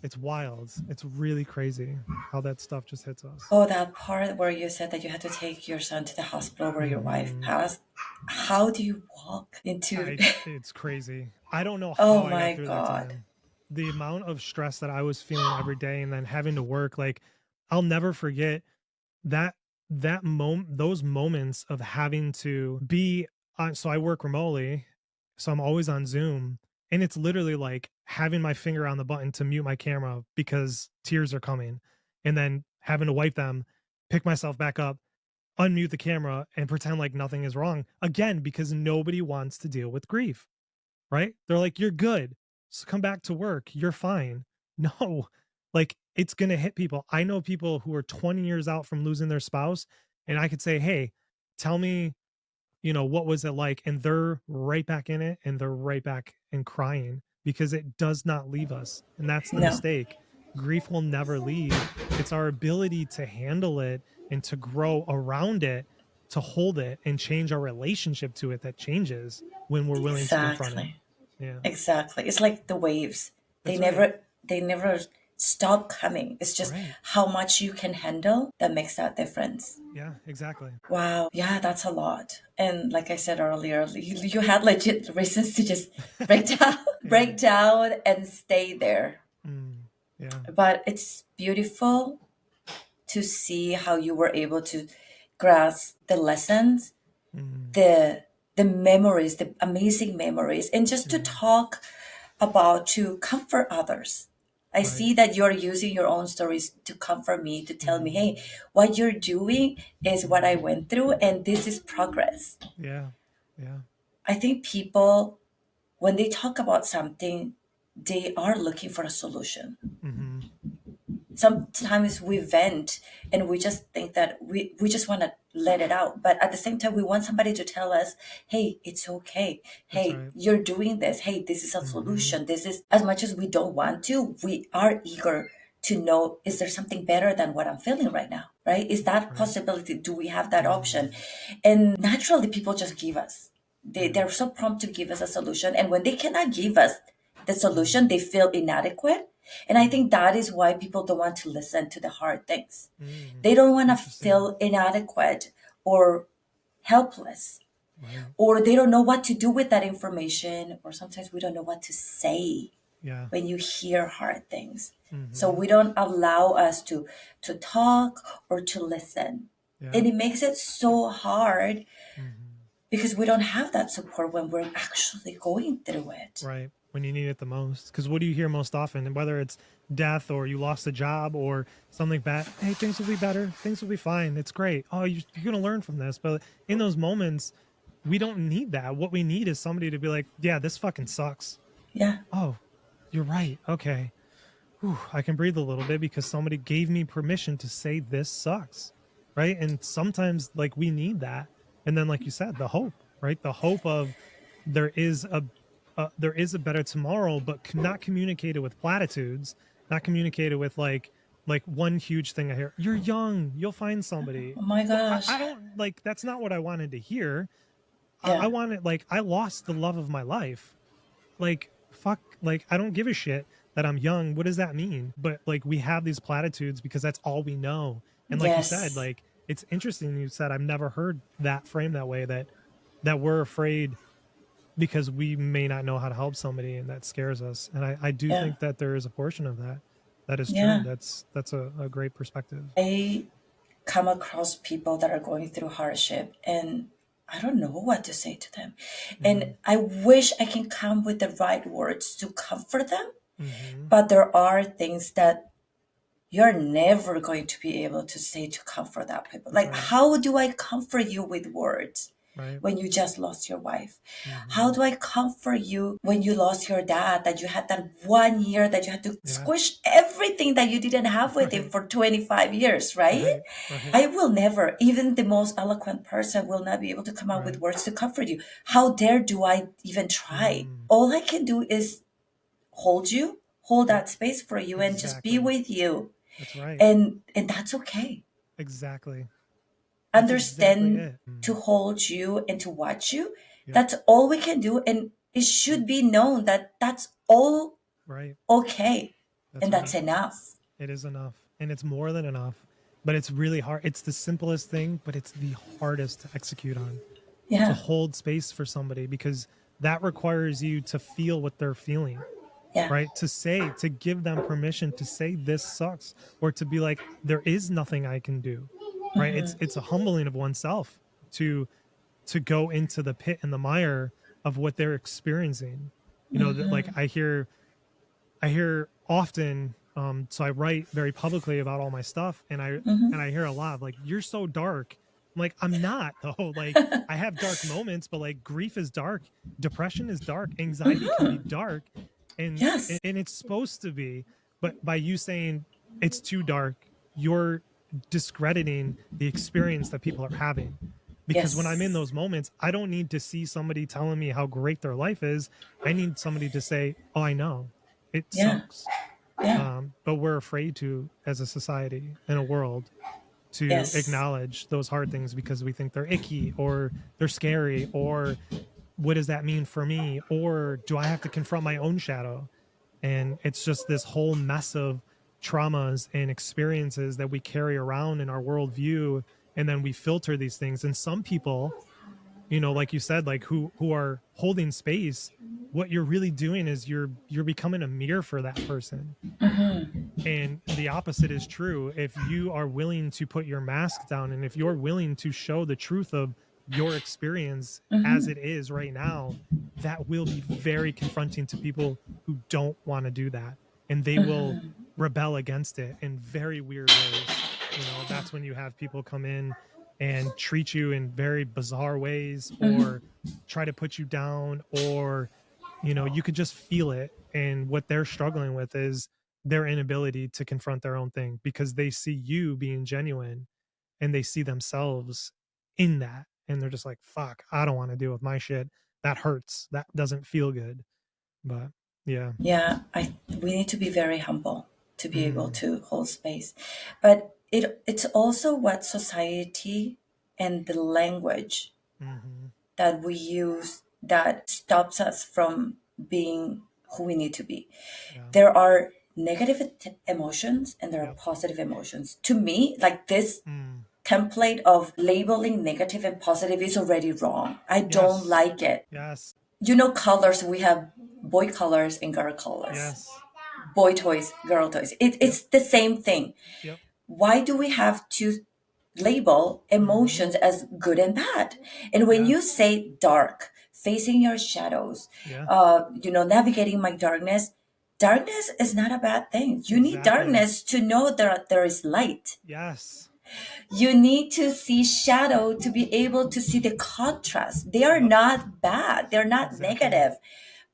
Speaker 2: it's wild. It's really crazy how that stuff just hits us.
Speaker 1: Oh, that part where you said that you had to take your son to the hospital where your wife
Speaker 2: Hmm.
Speaker 1: passed. How do you walk into?
Speaker 2: It's crazy. I don't know
Speaker 1: Oh
Speaker 2: how I got
Speaker 1: my
Speaker 2: through that
Speaker 1: God.
Speaker 2: time. The amount of stress that I was feeling every day and then having to work, like I'll never forget that those moments of having to be on. So I work remotely, so I'm always on Zoom, and it's literally like having my finger on the button to mute my camera because tears are coming, and then having to wipe them, pick myself back up, unmute the camera and pretend like nothing is wrong again because nobody wants to deal with grief, right? They're like, you're good, so come back to work, you're fine. No, like it's gonna hit people. I know people who are 20 years out from losing their spouse, and I could say, hey, tell me, what was it like? And they're right back in it and they're right back and crying because it does not leave us. And that's the
Speaker 1: No,
Speaker 2: mistake. Grief will never leave. It's our ability to handle it and to grow around it, to hold it and change our relationship to it that changes when we're willing to confront it.
Speaker 1: exactly.
Speaker 2: Yeah.
Speaker 1: Exactly. It's like the waves. They
Speaker 2: That's right.
Speaker 1: never stop coming. It's just
Speaker 2: Right.
Speaker 1: how much you can handle that makes that difference.
Speaker 2: Yeah, exactly.
Speaker 1: Wow. Yeah, that's a lot. And like I said earlier, you had legit reasons to just break down,
Speaker 2: Yeah.
Speaker 1: break down and stay there.
Speaker 2: Mm, yeah.
Speaker 1: But it's beautiful to see how you were able to grasp the lessons,
Speaker 2: Mm,
Speaker 1: the memories, the amazing memories, and just to
Speaker 2: yeah.
Speaker 1: talk about to comfort others. I
Speaker 2: Right.
Speaker 1: see that you're using your own stories to comfort me, to tell me,
Speaker 2: Mm,
Speaker 1: hey, what you're doing is what I
Speaker 2: mm,
Speaker 1: went through, and this is progress.
Speaker 2: yeah. Yeah.
Speaker 1: I think people, when they talk about something, they are looking for a solution.
Speaker 2: Hmm.
Speaker 1: Sometimes we vent and we just think that we just want to let it out, but at the same time we want somebody to tell us, hey, it's okay,
Speaker 2: That's
Speaker 1: hey,
Speaker 2: right.
Speaker 1: you're doing this, hey, this is a
Speaker 2: Mm-hmm.
Speaker 1: solution, this is, as much as we don't want to, we are eager to know, is there something better than what I'm feeling right now, right? Is that
Speaker 2: Right.
Speaker 1: possibility, do we have that
Speaker 2: Mm-hmm.
Speaker 1: option? And naturally people just give us,
Speaker 2: Yeah.
Speaker 1: they're so prompt to give us a solution, and when they cannot give us the solution,
Speaker 2: Mm-hmm.
Speaker 1: they feel inadequate. And I think that is why people don't want to listen to the hard things.
Speaker 2: Mm-hmm.
Speaker 1: They don't want to
Speaker 2: Interesting.
Speaker 1: feel inadequate or helpless,
Speaker 2: Right.
Speaker 1: or they don't know what to do with that information, or sometimes we don't know what to say
Speaker 2: Yeah.
Speaker 1: when you hear hard things. So
Speaker 2: Mm-hmm.
Speaker 1: we don't allow us to talk or to listen.
Speaker 2: Yeah.
Speaker 1: And it makes it so hard
Speaker 2: Mm-hmm.
Speaker 1: because we don't have that support when we're actually going through it.
Speaker 2: Right. When you need it the most. Because what do you hear most often? And whether it's death or you lost a job or something bad, hey, things will be better. Things will be fine. It's great. Oh, you're going to learn from this. But in those moments, we don't need that. What we need is somebody to be like, yeah, this fucking sucks.
Speaker 1: Yeah.
Speaker 2: Oh, you're right. Okay. Whew, I can breathe a little bit because somebody gave me permission to say this sucks. Right. And sometimes, like, we need that. And then, like you said, the hope, right? The hope of there is a there is a better tomorrow, but not communicated with platitudes, not communicated with like one huge thing I hear. You're young, you'll find somebody.
Speaker 1: Oh my
Speaker 2: Well,
Speaker 1: gosh.
Speaker 2: I don't like that's not what I wanted to hear. I
Speaker 1: Yeah.
Speaker 2: wanted like I lost the love of my life. Like fuck, like I don't give a shit that I'm young. What does that mean? But like we have these platitudes because that's all we know. And like you said,
Speaker 1: Yes.
Speaker 2: like it's interesting you said I've never heard that frame that way that we're afraid because we may not know how to help somebody and that scares us. And I do
Speaker 1: Yeah.
Speaker 2: think that there is a portion of that that is true.
Speaker 1: Yeah.
Speaker 2: That's a great perspective.
Speaker 1: I come across people that are going through hardship, and I don't know what to say to them.
Speaker 2: Mm,
Speaker 1: And I wish I can come with the right words to comfort them,
Speaker 2: mm-hmm.
Speaker 1: but there are things that you're never going to be able to say to comfort that people.
Speaker 2: That's
Speaker 1: Like,
Speaker 2: right.
Speaker 1: how do I comfort you with words
Speaker 2: Right.
Speaker 1: when you just lost your wife? How
Speaker 2: Mm-hmm.
Speaker 1: do I comfort you when you lost your dad, that you had that 1 year that you had to
Speaker 2: Yeah.
Speaker 1: squish everything that you didn't have with him
Speaker 2: Right.
Speaker 1: for 25 years, right?
Speaker 2: Right. Right.
Speaker 1: I will never, even the most eloquent person will not be able to come out with
Speaker 2: Right.
Speaker 1: words to comfort you. How dare do I even try?
Speaker 2: Mm.
Speaker 1: All I can do is hold you, hold
Speaker 2: Yep.
Speaker 1: that space for you, and just be
Speaker 2: Exactly.
Speaker 1: with you.
Speaker 2: That's right.
Speaker 1: And that's okay.
Speaker 2: Exactly. That's exactly
Speaker 1: Understand,
Speaker 2: it.
Speaker 1: to
Speaker 2: Mm.
Speaker 1: hold you and to watch you.
Speaker 2: Yep.
Speaker 1: That's all we can do, and it
Speaker 2: Yep.
Speaker 1: should be known that that's all
Speaker 2: Right.
Speaker 1: okay,
Speaker 2: That's
Speaker 1: and
Speaker 2: right.
Speaker 1: that's enough.
Speaker 2: It is enough. And it's more than enough. But it's really hard. It's the simplest thing, but it's the hardest to execute on. To
Speaker 1: Yeah.
Speaker 2: hold space for somebody because that requires you to feel what they're feeling,
Speaker 1: Yeah.
Speaker 2: right? To say, to give them permission to say this sucks or to be like there is nothing I can do, right? It's a humbling of oneself to go into the pit and the mire of what they're experiencing. You know, that like I hear often so I write very publicly about all my stuff and I hear a lot of like you're so dark. I'm like I'm not though. Like I have dark moments, but like grief is dark, depression is dark, anxiety can be dark and
Speaker 1: Yes.
Speaker 2: and it's supposed to be, but by you saying it's too dark, you're discrediting the experience that people are having. Because when I'm in
Speaker 1: Yes.
Speaker 2: those moments, I don't need to see somebody telling me how great their life is. I need somebody to say, "Oh, I know, it
Speaker 1: Yeah.
Speaker 2: sucks."
Speaker 1: Yeah.
Speaker 2: But we're afraid to, as a society and a world, to
Speaker 1: Yes.
Speaker 2: acknowledge those hard things because we think they're icky or they're scary or what does that mean for me or do I have to confront my own shadow? And it's just this whole mess of traumas and experiences that we carry around in our worldview, and then we filter these things. And some people, you know, like you said, like who are holding space, what you're really doing is you're becoming a mirror for that person. And the opposite is true. If you are willing to put your mask down and if you're willing to show the truth of your experience as it is right now, that will be very confronting to people who don't want to do that. And they will rebel against it in very weird ways. You know, that's when you have people come in and treat you in very bizarre ways or try to put you down or, you know, you could just feel it. And what they're struggling with is their inability to confront their own thing because they see you being genuine and they see themselves in that. And they're just like, fuck, I don't want to deal with my shit. That hurts. That doesn't feel good. But yeah.
Speaker 1: Yeah, we need to be very humble to be able
Speaker 2: Mm,
Speaker 1: to hold space. But it's also what society and the language
Speaker 2: mm-hmm.
Speaker 1: that we use that stops us from being who we need to be.
Speaker 2: Yeah.
Speaker 1: There are negative emotions and there are
Speaker 2: Yep.
Speaker 1: positive emotions. To me, like this
Speaker 2: Mm.
Speaker 1: template of labeling negative and positive is already wrong. I don't
Speaker 2: Yes.
Speaker 1: like it.
Speaker 2: Yes.
Speaker 1: You know, colors, we have boy colors and girl colors,
Speaker 2: Yes.
Speaker 1: boy toys, girl toys.
Speaker 2: Yep.
Speaker 1: It's the same thing.
Speaker 2: Yep.
Speaker 1: Why do we have to label
Speaker 2: Mm-hmm.
Speaker 1: emotions as good and bad? And when
Speaker 2: Yeah.
Speaker 1: you say dark, facing your shadows,
Speaker 2: Yeah.
Speaker 1: navigating my darkness, darkness is not a bad thing. You need
Speaker 2: Exactly.
Speaker 1: darkness to know that there is light.
Speaker 2: Yes.
Speaker 1: You need to see shadow to be able to see the contrast. They are
Speaker 2: Yep.
Speaker 1: not bad, they're not
Speaker 2: Exactly.
Speaker 1: negative.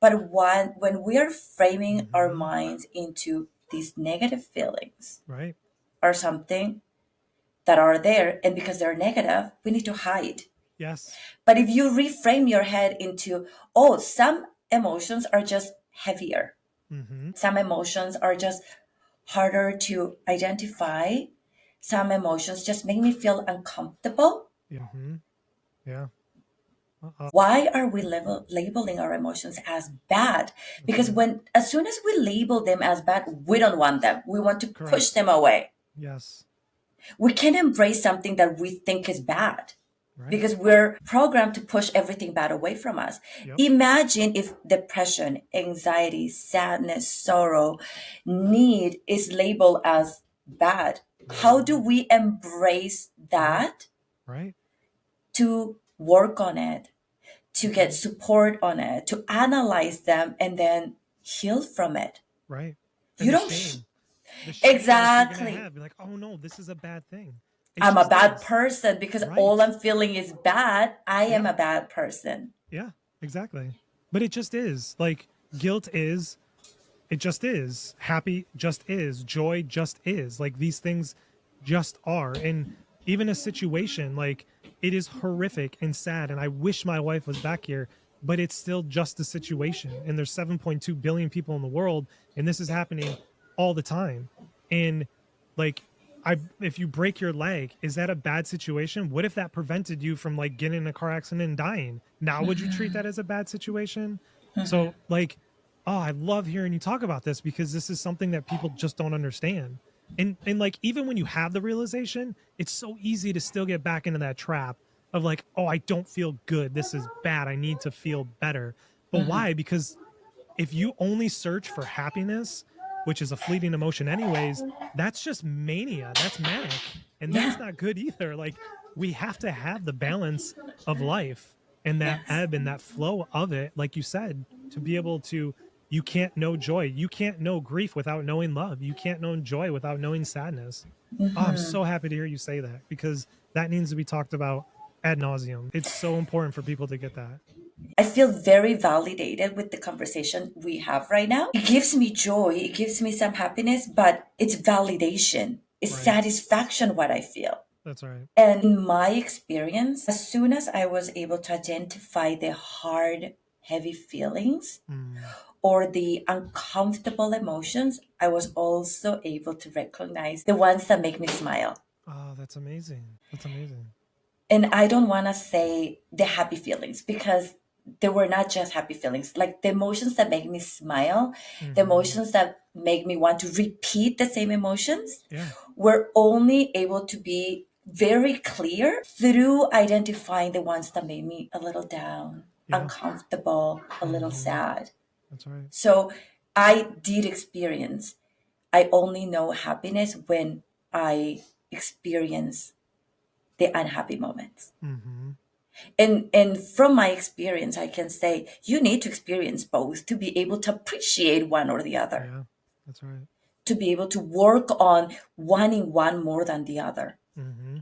Speaker 1: But when we are framing our
Speaker 2: Mm-hmm.
Speaker 1: minds into these negative feelings
Speaker 2: Right.
Speaker 1: or something that are there, and because they're negative, we need to hide.
Speaker 2: Yes.
Speaker 1: But if you reframe your head into, oh, some emotions are just heavier,
Speaker 2: Mm-hmm.
Speaker 1: some emotions are just harder to identify, some emotions just make me feel uncomfortable.
Speaker 2: Yeah. Mm-hmm. Yeah. Uh-uh.
Speaker 1: Why are we labeling our emotions as bad?
Speaker 2: That's
Speaker 1: Because
Speaker 2: right.
Speaker 1: when as soon as we label them as bad, we don't want them. We want to push
Speaker 2: Correct.
Speaker 1: them away.
Speaker 2: Yes.
Speaker 1: We can embrace something that we think is bad
Speaker 2: Right.
Speaker 1: because we're programmed to push everything bad away from us.
Speaker 2: Yep.
Speaker 1: Imagine if depression, anxiety, sadness, sorrow, need is labeled as bad. How do
Speaker 2: Mm-hmm.
Speaker 1: we embrace
Speaker 2: Right.
Speaker 1: that
Speaker 2: Right.
Speaker 1: to work on it, to get
Speaker 2: Mm-hmm.
Speaker 1: support on it, to analyze them, and then heal from it?
Speaker 2: Right. And
Speaker 1: You don't.
Speaker 2: the shame that you're gonna
Speaker 1: Exactly.
Speaker 2: have, be like, oh no, this is a bad thing. It
Speaker 1: I'm a
Speaker 2: just
Speaker 1: bad
Speaker 2: is.
Speaker 1: person because all
Speaker 2: Right.
Speaker 1: I'm feeling is bad. I am
Speaker 2: Yeah.
Speaker 1: a bad person.
Speaker 2: Yeah. Exactly. But it just is. Like guilt is, it just is. Happy just is. Joy just is. Like these things just are. And even a situation, like it is horrific and sad. And I wish my wife was back here, but it's still just a situation. And there's 7.2 billion people in the world, and this is happening all the time. And like, if you break your leg, is that a bad situation? What if that prevented you from like getting in a car accident and dying? Now would you treat that as a bad situation? So like, oh, I love hearing you talk about this because this is something that people just don't understand. And like even when you have the realization, it's so easy to still get back into that trap of like, oh, I don't feel good. This is bad. I need to feel better. But why? Because if you only search for happiness, which is a fleeting emotion anyways, that's just mania. That's manic. And that's
Speaker 1: Yeah.
Speaker 2: not good either. Like we have to have the balance of life and that
Speaker 1: Yes.
Speaker 2: ebb and that flow of it, like you said, to be able to, you can't know joy. You can't know grief without knowing love. You can't know joy without knowing sadness. Oh, I'm so happy to hear you say that because that needs to be talked about ad nauseum. It's so important for people to get that.
Speaker 1: I feel very validated with the conversation we have right now. It gives me joy, it gives me some happiness, but it's validation, it's
Speaker 2: Right.
Speaker 1: satisfaction what I feel.
Speaker 2: That's right.
Speaker 1: And in my experience, as soon as I was able to identify the hard, heavy feelings
Speaker 2: Mm.
Speaker 1: or the uncomfortable emotions, I was also able to recognize the ones that make me smile.
Speaker 2: Oh, that's amazing. That's amazing.
Speaker 1: And I don't want to say the happy feelings because they were not just happy feelings. Like the emotions that make me smile, the
Speaker 2: Mm-hmm.
Speaker 1: emotions that make me want to repeat the same emotions,
Speaker 2: Yeah.
Speaker 1: were only able to be very clear through identifying the ones that made me a little down,
Speaker 2: Yeah.
Speaker 1: uncomfortable, a little
Speaker 2: Mm-hmm.
Speaker 1: sad.
Speaker 2: That's right.
Speaker 1: So I did experience, I only know happiness when I experience the unhappy moments.
Speaker 2: Mm-hmm.
Speaker 1: And from my experience, I can say you need to experience both to be able to appreciate one or the other,
Speaker 2: Yeah. That's right.
Speaker 1: to be able to work on wanting one more than the other.
Speaker 2: Mm-hmm.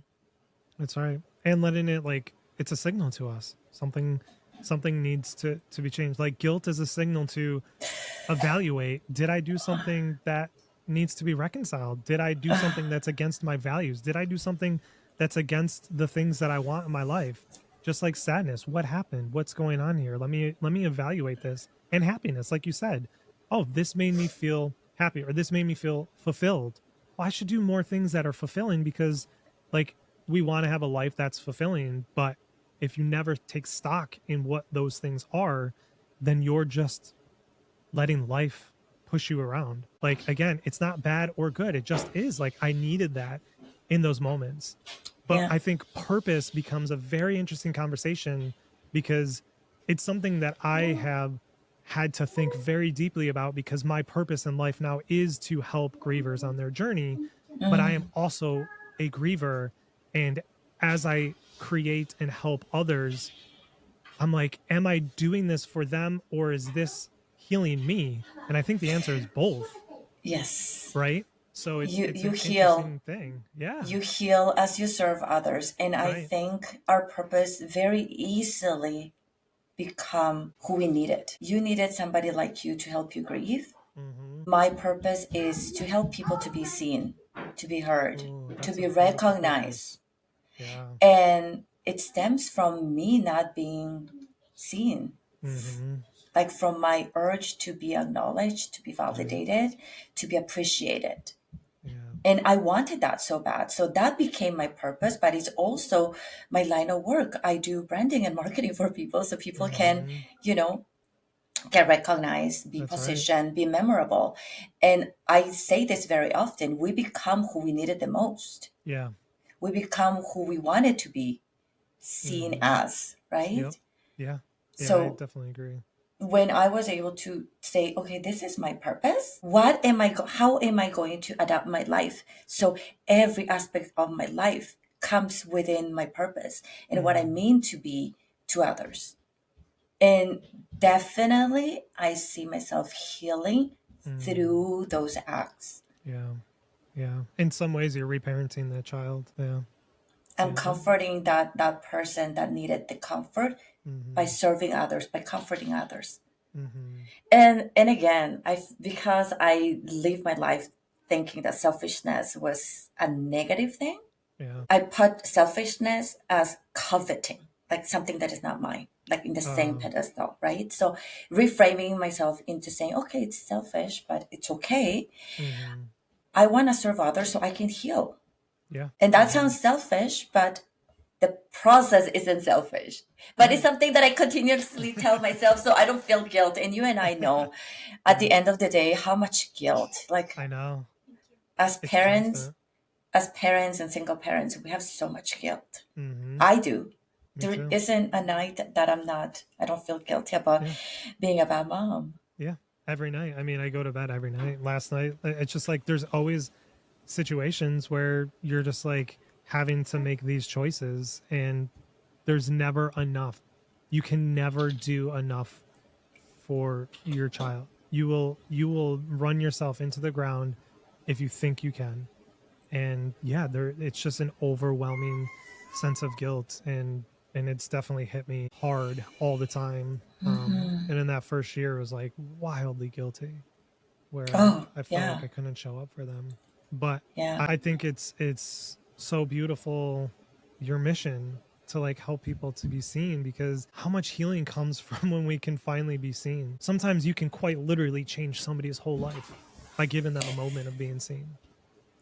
Speaker 2: That's right. And letting it like it's a signal to us. Something needs to be changed. Like guilt is a signal to evaluate, did I do something that needs to be reconciled? Did I do something that's against my values? Did I do something that's against the things that I want in my life? Just like sadness, what happened? What's going on here? Let me evaluate this. And happiness, like you said. Oh, this made me feel happy, or this made me feel fulfilled. Well, I should do more things that are fulfilling, because like we want to have a life that's fulfilling, but if you never take stock in what those things are, then you're just letting life push you around. Like, again, it's not bad or good. It just is. Like, I needed that in those moments. But
Speaker 1: Yeah.
Speaker 2: I think purpose becomes a very interesting conversation, because it's something that I have had to think very deeply about, because my purpose in life now is to help grievers on their journey. But I am also a griever. And as I create and help others, I'm like, am I doing this for them, or is this healing me? And I think the answer is both,
Speaker 1: Yes.
Speaker 2: right? So it's
Speaker 1: You
Speaker 2: an
Speaker 1: heal.
Speaker 2: interesting thing. Yeah.
Speaker 1: You heal as you serve others. And I
Speaker 2: Right.
Speaker 1: think our purpose very easily become who we needed. You needed somebody like you to help you grieve.
Speaker 2: Mm-hmm.
Speaker 1: My purpose is to help people to be seen, to be heard,
Speaker 2: Oh,
Speaker 1: to
Speaker 2: that's a
Speaker 1: be
Speaker 2: beautiful
Speaker 1: recognized.
Speaker 2: purpose. Yeah.
Speaker 1: And it stems from me not being seen,
Speaker 2: Mm-hmm.
Speaker 1: like from my urge to be acknowledged, to be
Speaker 2: Right.
Speaker 1: validated, to be appreciated.
Speaker 2: Yeah.
Speaker 1: And I wanted that so bad. So that became my purpose, but it's also my line of work. I do branding and marketing for people so people can,
Speaker 2: Mm-hmm.
Speaker 1: you know, get recognized, be
Speaker 2: That's right.
Speaker 1: positioned, be memorable. And I say this very often, we become who we needed the most.
Speaker 2: Yeah.
Speaker 1: We become who we wanted to be seen
Speaker 2: Mm-hmm.
Speaker 1: as,
Speaker 2: Yep.
Speaker 1: right?
Speaker 2: Yeah. Yeah, I
Speaker 1: So
Speaker 2: definitely agree.
Speaker 1: when I was able to say, okay, this is my purpose, how am I going to adapt my life? So every aspect of my life comes within my purpose and what I
Speaker 2: Mm-hmm.
Speaker 1: mean to be to others. And definitely, I see myself healing
Speaker 2: Mm.
Speaker 1: through those acts.
Speaker 2: Yeah. Yeah. In some ways, you're reparenting that child. Yeah.
Speaker 1: I'm
Speaker 2: Yeah.
Speaker 1: comforting that person that needed the comfort by
Speaker 2: Mm-hmm.
Speaker 1: serving others, by comforting others.
Speaker 2: Mm-hmm.
Speaker 1: And again, I because I live my life thinking that selfishness was a negative thing.
Speaker 2: Yeah.
Speaker 1: I put selfishness as coveting, like something that is not mine, like in the same
Speaker 2: Uh,
Speaker 1: pedestal, right? So reframing myself into saying, okay, it's selfish, but it's okay.
Speaker 2: mm-hmm.
Speaker 1: I want to serve others so I can heal.
Speaker 2: Yeah.
Speaker 1: And that
Speaker 2: Mm-hmm.
Speaker 1: sounds selfish, but the process isn't selfish. But it's
Speaker 2: Right.
Speaker 1: something that I continuously tell myself so I don't feel guilt. And you and I know at the
Speaker 2: Yeah.
Speaker 1: end of the day how much guilt, like
Speaker 2: I know.
Speaker 1: as
Speaker 2: It's
Speaker 1: parents,
Speaker 2: constant.
Speaker 1: as parents and single parents, we have so much guilt.
Speaker 2: Mm-hmm.
Speaker 1: I do.
Speaker 2: Me
Speaker 1: There
Speaker 2: too.
Speaker 1: isn't a night that I don't feel guilty about
Speaker 2: Yeah.
Speaker 1: being a bad mom.
Speaker 2: Yeah. Every night. I mean, I go to bed every night. Last night, it's just like there's always situations where you're just like having to make these choices, and there's never enough. You can never do enough for your child. You will run yourself into the ground if you think you can. And yeah, there it's just an overwhelming sense of guilt, and it's definitely hit me hard all the time. And in that first year it was like wildly guilty, where
Speaker 1: Oh,
Speaker 2: I felt like
Speaker 1: yeah,
Speaker 2: I couldn't show up for them. But
Speaker 1: yeah.
Speaker 2: I think it's so beautiful, your mission to like help people to be seen, because how much healing comes from when we can finally be seen. Sometimes you can quite literally change somebody's whole life by giving them a moment of being seen.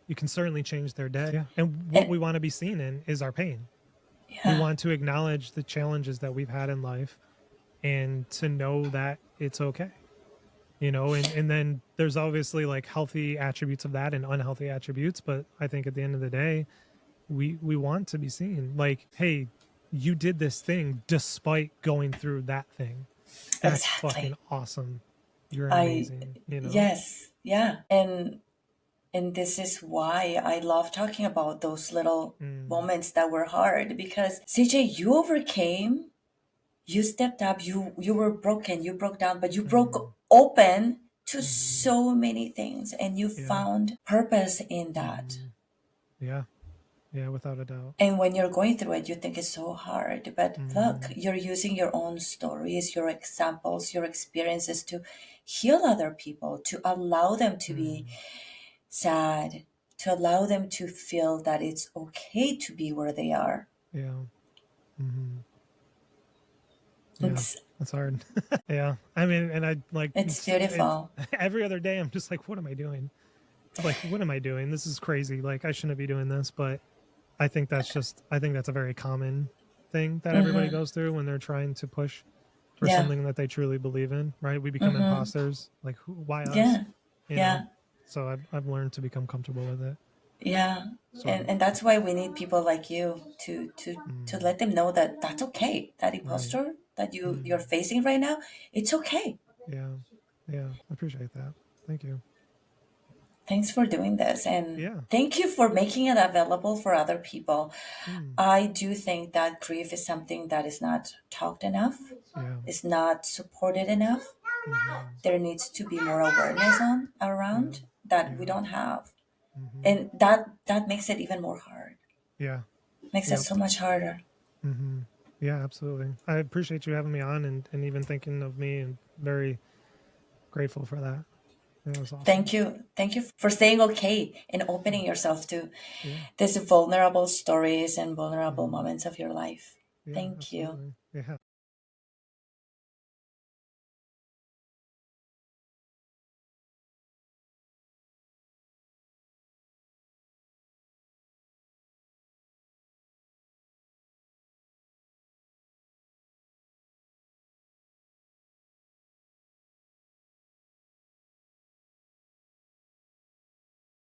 Speaker 2: You can certainly change their day. Yeah. And what
Speaker 1: And
Speaker 2: we want to be seen in is our pain. We
Speaker 1: yeah,
Speaker 2: want to acknowledge the challenges that we've had in life, and to know that it's okay. And then there's obviously like healthy attributes of that and unhealthy attributes, but I think at the end of the day, we want to be seen like, hey, you did this thing despite going through that thing. That's fucking
Speaker 1: exactly.
Speaker 2: awesome. You're
Speaker 1: I
Speaker 2: amazing.
Speaker 1: yes, yeah. And this is why I love talking about those little
Speaker 2: Mm,
Speaker 1: moments that were hard because CJ, you overcame, you stepped up, you were broken, you broke down, but you broke
Speaker 2: mm,
Speaker 1: open to
Speaker 2: mm-hmm.
Speaker 1: so many things and you
Speaker 2: Yeah.
Speaker 1: found purpose in that.
Speaker 2: Mm-hmm. Yeah. Yeah, without a doubt.
Speaker 1: And when you're going through it, you think it's so hard. But look,
Speaker 2: Mm,
Speaker 1: you're using your own stories, your examples, your experiences to heal other people, to allow them to be
Speaker 2: mm,
Speaker 1: sad, to allow them to feel that it's okay to be where they are.
Speaker 2: Yeah. Hmm. Yeah.
Speaker 1: It's
Speaker 2: That's hard. Yeah. I mean, and I like
Speaker 1: it's
Speaker 2: it's
Speaker 1: beautiful.
Speaker 2: every other day I'm just like, what am I doing? Like, what am I doing? This is crazy. Like, I shouldn't be doing this, but I think that's a very common thing that everybody
Speaker 1: Hmm.
Speaker 2: goes through when they're trying to push for
Speaker 1: Yeah.
Speaker 2: something that they truly believe in, right? We become
Speaker 1: Hmm.
Speaker 2: imposters. Like, why us?
Speaker 1: Yeah.
Speaker 2: You know?
Speaker 1: Yeah.
Speaker 2: So I've learned to become comfortable with it.
Speaker 1: Yeah.
Speaker 2: Sort of.
Speaker 1: And that's why we need people like you to
Speaker 2: Mm,
Speaker 1: let them know that that's okay. That
Speaker 2: right.
Speaker 1: imposter that you're
Speaker 2: Mm,
Speaker 1: facing right now, it's okay.
Speaker 2: yeah. Yeah. I appreciate that. Thank you.
Speaker 1: Thanks for doing this, and
Speaker 2: Yeah.
Speaker 1: thank you for making it available for other people.
Speaker 2: Mm,
Speaker 1: I do think that grief is something that is not talked enough,
Speaker 2: yeah.
Speaker 1: is not supported enough.
Speaker 2: Hmm.
Speaker 1: There needs to be more awareness on
Speaker 2: Yeah.
Speaker 1: around that we
Speaker 2: Yeah.
Speaker 1: don't have,
Speaker 2: Hmm.
Speaker 1: and that makes it even more hard.
Speaker 2: Yeah.
Speaker 1: Makes it
Speaker 2: Yep.
Speaker 1: so much harder.
Speaker 2: Hmm. Yeah, absolutely. I appreciate you having me on and even thinking of me, and very grateful for that. That was awesome.
Speaker 1: Thank you for saying okay and opening yourself to
Speaker 2: Yeah.
Speaker 1: these vulnerable stories and vulnerable
Speaker 2: Hmm.
Speaker 1: moments of your life.
Speaker 2: Yeah,
Speaker 1: Thank you.
Speaker 2: absolutely. Yeah.